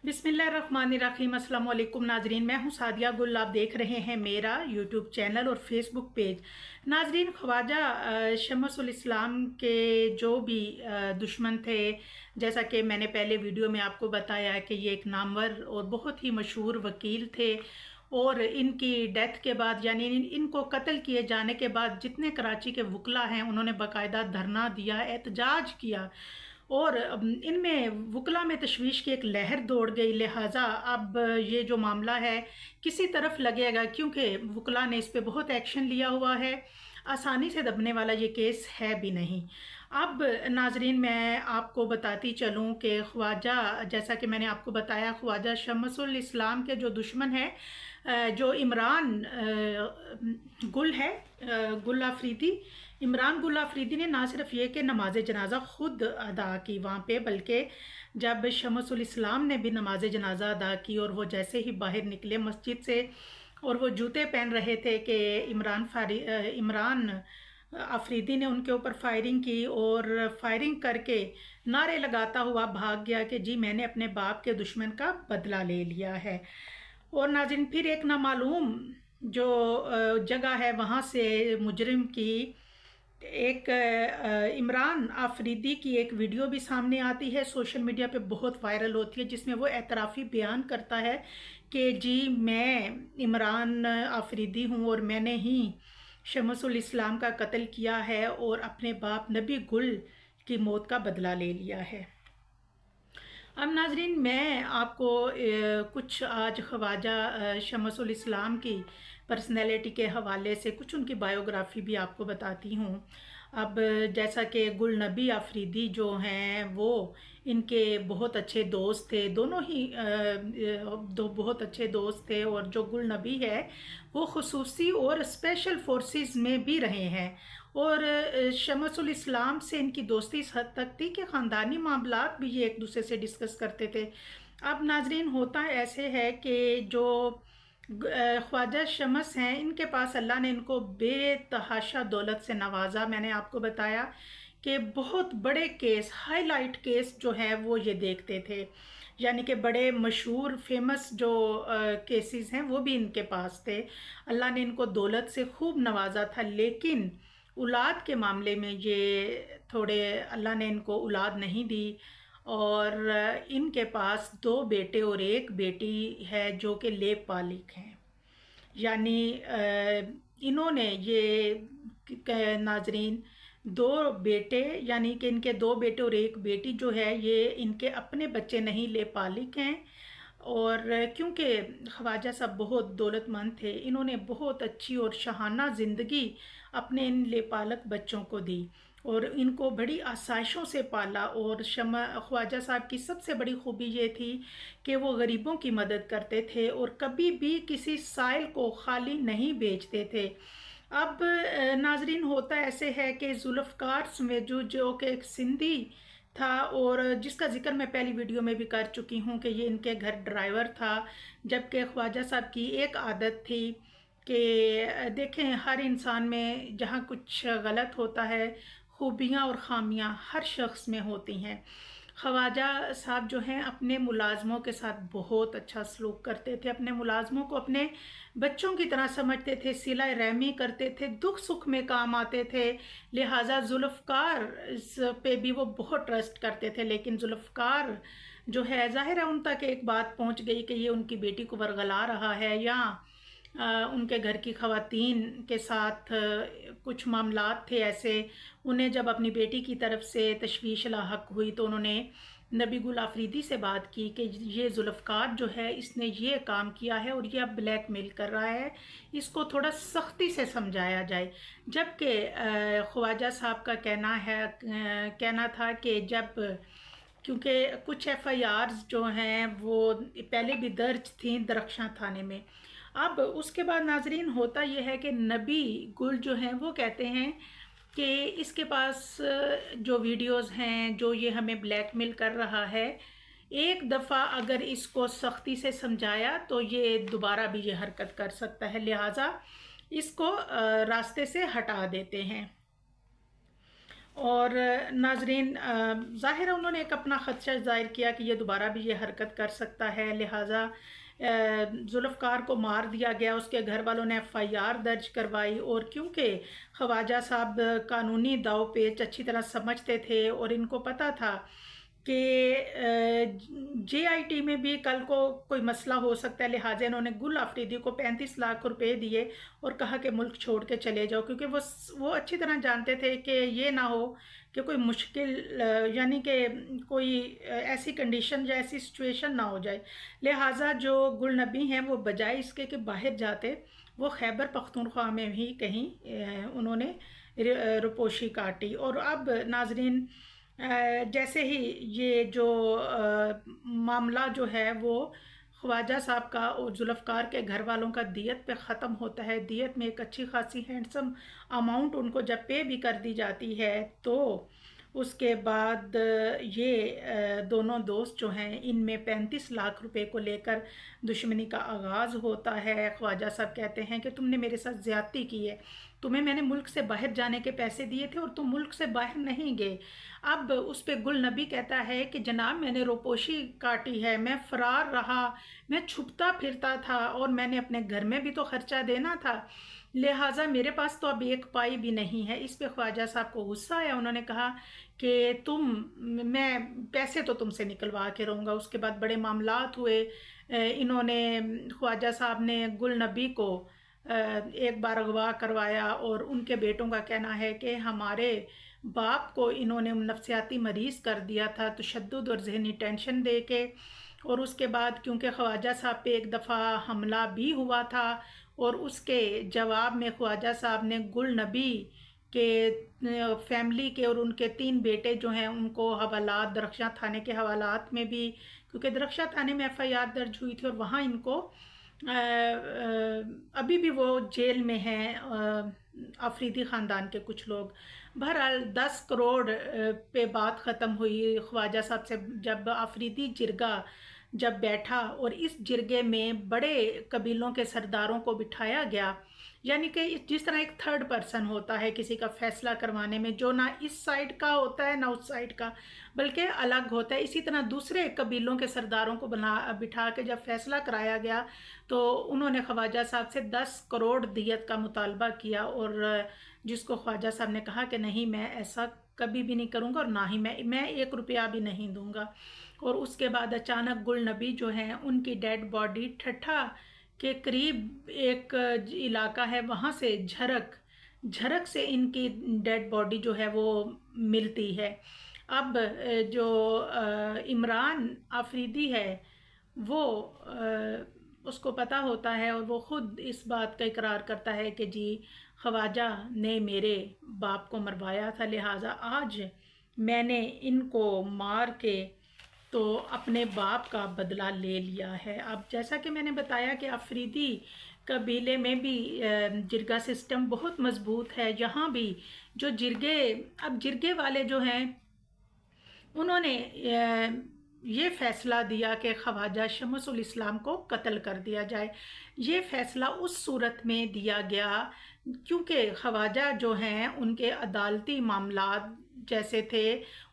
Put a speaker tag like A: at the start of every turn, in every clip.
A: बिस्मिल्लाहिर्रहमानिर्रहीम। अस्सलाम वालेकुम नाजरीन, मैं हूं सादिया गुल। आप देख रहे हैं मेरा यूट्यूब चैनल और फेसबुक पेज। नाजरीन, ख्वाजा शमसुल इस्लाम के जो भी दुश्मन थे, जैसा कि मैंने पहले वीडियो में आपको बताया कि ये एक नामवर और बहुत ही मशहूर वकील थे। और इनकी डेथ के बाद यानी इनको कत्ल किए जाने के बाद जितने कराची के वकला हैं उन्होंने बाकायदा धरना दिया, एहतजाज किया और इनमें वकला में तशवीश की एक लहर दौड़ गई। लिहाजा अब ये जो मामला है किसी तरफ लगेगा, क्योंकि वकला ने इस पे बहुत एक्शन लिया हुआ है। आसानी से दबने वाला ये केस है भी नहीं। अब नाजरीन, मैं आपको बताती चलूँ कि ख्वाजा, जैसा कि मैंने आपको बताया, ख्वाजा शमसुल इस्लाम के जो दुश्मन है, जो इमरान गुल है, गुल आफरीदी, इमरान गुल आफरीदी ने ना सिर्फ ये कि नमाज जनाजा खुद अदा की वहाँ पे, बल्कि जब शमसुल इस्लाम ने भी नमाज जनाजा अदा की और वो जैसे ही बाहर निकले मस्जिद से और वो जूते पहन रहे थे कि इमरान आफरीदी ने उनके ऊपर फायरिंग की और फायरिंग करके नारे लगाता हुआ भाग गया कि जी मैंने अपने बाप के दुश्मन का बदला ले लिया है। और नाज़रीन, फिर एक नामालूम जो जगह है वहाँ से मुजरिम की एक इमरान आफरीदी की एक वीडियो भी सामने आती है, सोशल मीडिया पे बहुत वायरल होती है, जिसमें वो एतराफ़ी बयान करता है कि जी मैं इमरान आफरीदी हूँ और मैंने ही शमसुल इस्लाम का कत्ल किया है और अपने बाप नबी गुल की मौत का बदला ले लिया है। अब नाजरीन, मैं आपको कुछ आज ख्वाजा शमसुल इस्लाम की पर्सनैलिटी के हवाले से कुछ उनकी बायोग्राफ़ी भी आपको बताती हूँ। अब जैसा कि गुल नबी आफरीदी जो हैं वो इनके बहुत अच्छे दोस्त थे, दोनों ही दो बहुत अच्छे दोस्त थे। और जो गुल नबी है वो खुसूसी और स्पेशल फोर्सेस में भी रहे हैं और शमसुल इस्लाम से इनकी दोस्ती इस हद तक थी कि ख़ानदानी मामलात भी ये एक दूसरे से डिस्कस करते थे। अब नाजरीन, होता ऐसे है कि जो ख्वाजा शमस हैं, इनके पास अल्लाह ने इनको बेतहाशा दौलत से नवाजा। मैंने आपको बताया कि बहुत बड़े केस, हाईलाइट केस जो है वो ये देखते थे, यानी कि बड़े मशहूर फेमस जो केसेस हैं वो भी इनके पास थे। अल्लाह ने इनको दौलत से खूब नवाजा था, लेकिन औलाद के मामले में ये थोड़े, अल्लाह ने इनको औलाद नहीं दी। और इनके पास 2 बेटे और 1 बेटी है जो कि लेप पालिक हैं। यानी इन्होंने ये नाजरीन 2 बेटे, यानी कि इनके 2 बेटे और 1 बेटी जो है ये इनके अपने बच्चे नहीं, लेप पालिक हैं। और क्योंकि ख्वाजा साहब बहुत दौलतमंद थे, इन्होंने बहुत अच्छी और शाहाना ज़िंदगी अपने इन लेपालक बच्चों को दी और इनको बड़ी आसाइशों से पाला। और ख्वाजा साहब की सबसे बड़ी खूबी ये थी कि वो गरीबों की मदद करते थे और कभी भी किसी साइल को खाली नहीं बेचते थे। अब नाजरीन, होता ऐसे है कि जुल्फ़कार समेजू जो कि एक सिंधी था और जिसका जिक्र मैं पहली वीडियो में भी कर चुकी हूँ कि ये इनके घर ड्राइवर था, जबकि ख्वाजा साहब की एक आदत थी कि देखें, हर इंसान में जहाँ कुछ गलत होता है, खूबियाँ और ख़ामियाँ हर शख्स में होती हैं। ख्वाजा साहब जो हैं अपने मुलाजमों के साथ बहुत अच्छा सलूक करते थे, अपने मुलाजमों को अपने बच्चों की तरह समझते थे, सिला रहमी करते थे, दुख सुख में काम आते थे। लिहाजा जुल्फ़कार पे भी वो बहुत ट्रस्ट करते थे। लेकिन जुल्फ़कार जो है, ज़ाहिर है उन तक एक बात पहुंच गई कि ये उनकी बेटी को वरगला रहा है या उनके घर की ख़वातीन के साथ कुछ मामलात थे ऐसे। उन्हें जब अपनी बेटी की तरफ से तशवीश लाहक हुई तो उन्होंने नबी गुल आफरीदी से बात की कि ये जुल्फ़कार जो है इसने ये काम किया है और ये अब ब्लैकमेल कर रहा है, इसको थोड़ा सख्ती से समझाया जाए। जबकि ख्वाजा साहब का कहना था कि जब, क्योंकि कुछ FIRs जो हैं वो पहले भी दर्ज थी दरख्शां थाने में। अब उसके बाद नाजरीन, होता यह है कि नबी गुल जो हैं वो कहते हैं कि इसके पास जो वीडियोस हैं, जो ये हमें ब्लैकमेल कर रहा है, एक दफ़ा अगर इसको सख्ती से समझाया तो ये दोबारा भी ये हरकत कर सकता है, लिहाजा इसको रास्ते से हटा देते हैं। اور ناظرین ظاہر ہے انہوں نے ایک اپنا خدشہ ظاہر کیا کہ یہ دوبارہ بھی یہ حرکت کر سکتا ہے، لہٰذا ذوالفقار کو مار دیا گیا، اس کے گھر والوں نے FIR درج کروائی، اور کیونکہ خواجہ صاحب قانونی داؤ پیچ اچھی طرح سمجھتے تھے اور ان کو پتہ تھا کہ JIT میں بھی کل کو کوئی مسئلہ ہو سکتا ہے، لہٰذا انہوں نے گل آفریدی کو 35 لاکھ روپے دیے اور کہا کہ ملک چھوڑ کے چلے جاؤ، کیونکہ وہ اچھی طرح جانتے تھے کہ یہ نہ ہو کہ کوئی مشکل یعنی کہ کوئی ایسی کنڈیشن یا ایسی سچویشن نہ ہو جائے، لہٰذا جو گل نبی ہیں وہ بجائے اس کے کہ باہر جاتے، وہ خیبر پختونخوا میں ہی کہیں انہوں نے روپوشی کاٹی۔ اور اب ناظرین جیسے ہی یہ جو معاملہ جو ہے وہ خواجہ صاحب کا اور ذوالفقار کے گھر والوں کا دیت پہ ختم ہوتا ہے، دیت میں ایک اچھی خاصی ہینڈسم اماؤنٹ ان کو جب پے بھی کر دی جاتی ہے، تو اس کے بعد یہ دونوں دوست جو ہیں ان میں 35 لاکھ روپے کو لے کر دشمنی کا آغاز ہوتا ہے۔ خواجہ صاحب کہتے ہیں کہ تم نے میرے ساتھ زیادتی کی ہے، تمہیں میں نے ملک سے باہر جانے کے پیسے دیے تھے اور تم ملک سے باہر نہیں گئے۔ اب اس پہ گل نبی کہتا ہے کہ جناب میں نے روپوشی کاٹی ہے، میں فرار رہا، میں چھپتا پھرتا تھا اور میں نے اپنے گھر میں بھی تو خرچہ دینا تھا، لہٰذا میرے پاس تو اب ایک پائی بھی نہیں ہے۔ اس پہ خواجہ صاحب کو غصہ آیا، انہوں نے کہا کہ میں پیسے تو تم سے نکلوا کے رہوں گا۔ اس کے بعد بڑے معاملات ہوئے، انہوں نے خواجہ صاحب نے گل نبی کو ایک بار اغوا کروایا، اور ان کے بیٹوں کا کہنا ہے کہ ہمارے باپ کو انہوں نے نفسیاتی مریض کر دیا تھا تشدد اور ذہنی ٹینشن دے کے، اور اس کے بعد کیونکہ خواجہ صاحب پہ ایک دفعہ حملہ بھی ہوا تھا، اور اس کے جواب میں خواجہ صاحب نے گل نبی کے فیملی کے اور ان کے 3 بیٹے جو ہیں ان کو حوالات درخشاں تھانے کے حوالات میں بھی، کیونکہ درخشاں تھانے میں FIR درج ہوئی تھی اور وہاں ان کو ابھی بھی وہ جیل میں ہیں آفریدی خاندان کے کچھ لوگ۔ بہرحال 10 کروڑ پہ بات ختم ہوئی خواجہ صاحب سے جب آفریدی جرگہ جب بیٹھا، اور اس جرگے میں بڑے قبیلوں کے سرداروں کو بٹھایا گیا، یعنی کہ جس طرح ایک تھرڈ پرسن ہوتا ہے کسی کا فیصلہ کروانے میں، جو نہ اس سائیڈ کا ہوتا ہے نہ اس سائیڈ کا بلکہ الگ ہوتا ہے، اسی طرح دوسرے قبیلوں کے سرداروں کو بٹھا کے جب فیصلہ کرایا گیا تو انہوں نے خواجہ صاحب سے 10 کروڑ دیت کا مطالبہ کیا، اور جس کو خواجہ صاحب نے کہا کہ نہیں میں ایسا کبھی بھی نہیں کروں گا اور نہ ہی میں 1 روپیہ بھی نہیں دوں گا۔ اور اس کے بعد اچانک گل نبی جو ہیں ان کی ڈیڈ باڈی ٹھٹھا کے قریب ایک علاقہ ہے وہاں سے جھرک سے ان کی ڈیڈ باڈی جو ہے وہ ملتی ہے۔ اب جو عمران آفریدی ہے وہ اس کو پتہ ہوتا ہے اور وہ خود اس بات کا اقرار کرتا ہے کہ جی خواجہ نے میرے باپ کو مروایا تھا، لہٰذا آج میں نے ان کو مار کے تو اپنے باپ کا بدلہ لے لیا ہے۔ اب جیسا کہ میں نے بتایا کہ آفریدی قبیلے میں بھی جرگہ سسٹم بہت مضبوط ہے، یہاں بھی جو جرگے والے جو ہیں انہوں نے یہ فیصلہ دیا کہ خواجہ شمس الاسلام کو قتل کر دیا جائے۔ یہ فیصلہ اس صورت میں دیا گیا کیونکہ خواجہ جو ہیں ان کے عدالتی معاملات جیسے تھے،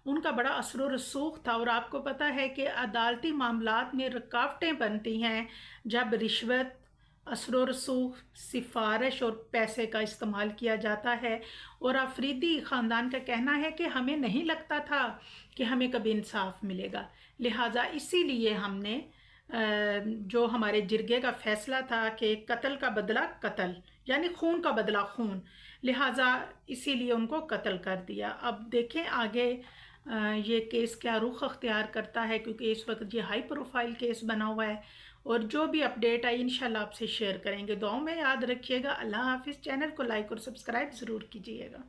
A: ان کا بڑا اثر و رسوخ تھا، اور آپ کو پتہ ہے کہ عدالتی معاملات میں رکاوٹیں بنتی ہیں جب رشوت، اثر و رسوخ، سفارش اور پیسے کا استعمال کیا جاتا ہے۔ اور آفریدی خاندان کا کہنا ہے کہ ہمیں نہیں لگتا تھا کہ ہمیں کبھی انصاف ملے گا، لہٰذا اسی لیے ہم نے جو ہمارے جرگے کا فیصلہ تھا کہ قتل کا بدلہ قتل، یعنی خون کا بدلہ خون، لہٰذا اسی لیے ان کو قتل کر دیا۔ اب دیکھیں آگے یہ کیس کیا رخ اختیار کرتا ہے، کیونکہ اس وقت یہ ہائی پروفائل کیس بنا ہوا ہے، اور جو بھی اپڈیٹ آئی انشاءاللہ آپ سے شیئر کریں گے۔ دعاؤں میں یاد رکھیے گا۔ اللہ حافظ۔ چینل کو لائک اور سبسکرائب ضرور کیجیے گا۔